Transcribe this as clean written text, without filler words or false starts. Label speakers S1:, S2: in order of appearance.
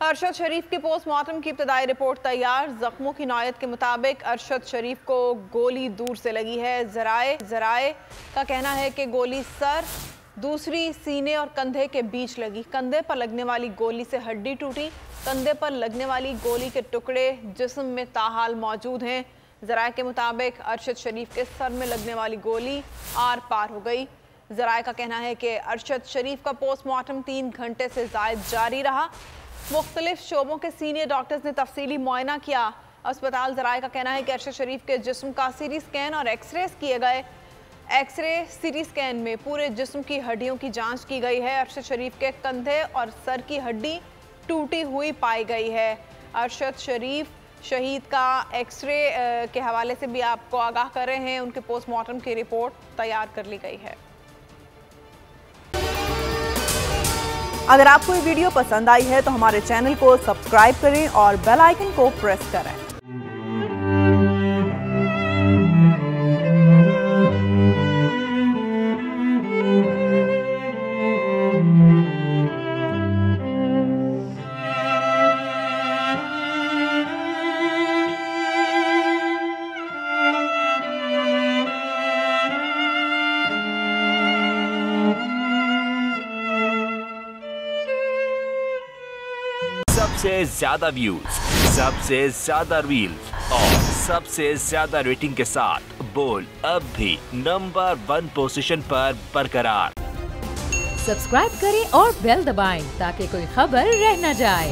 S1: अरशद शरीफ की पोस्टमार्टम की इब्तदाई रिपोर्ट तैयार। जख्मों की नौयत के मुताबिक अरशद शरीफ को गोली दूर से लगी है। जराए का कहना है कि गोली सर, दूसरी सीने और कंधे के बीच लगी। कंधे पर लगने वाली गोली से हड्डी टूटी। कंधे पर लगने वाली गोली के टुकड़े जिस्म में ताहाल मौजूद हैं। जराए के मुताबिक अरशद शरीफ के सर में लगने वाली गोली आर पार हो गई। जराए का कहना है कि अरशद शरीफ का पोस्टमार्टम 3 घंटे से ज़ायद जारी रहा। मुख्तलिफ शोबों के सीनियर डॉक्टर्स ने तफसीली मुआयना किया। अस्पताल जराए का कहना है कि अरशद शरीफ के जिस्म का सीटी स्कैन और एक्सरेज किए गए। एक्सरे सीटी स्कैन में पूरे जिस्म की हड्डियों की जांच की गई है। अरशद शरीफ के कंधे और सर की हड्डी टूटी हुई पाई गई है। अरशद शरीफ शहीद का एक्सरे के हवाले से भी आपको आगाह कर रहे हैं। उनके पोस्टमार्टम की रिपोर्ट तैयार कर ली गई है। अगर आपको ये वीडियो पसंद आई है तो हमारे चैनल को सब्सक्राइब करें और बेल आइकन को प्रेस करें।
S2: सबसे ज्यादा व्यूज, सबसे ज्यादा रील्स और सबसे ज्यादा रेटिंग के साथ बोल अब भी नंबर 1 पोजीशन पर बरकरार।
S3: सब्सक्राइब करें और बेल दबाएं ताकि कोई खबर रह न जाए।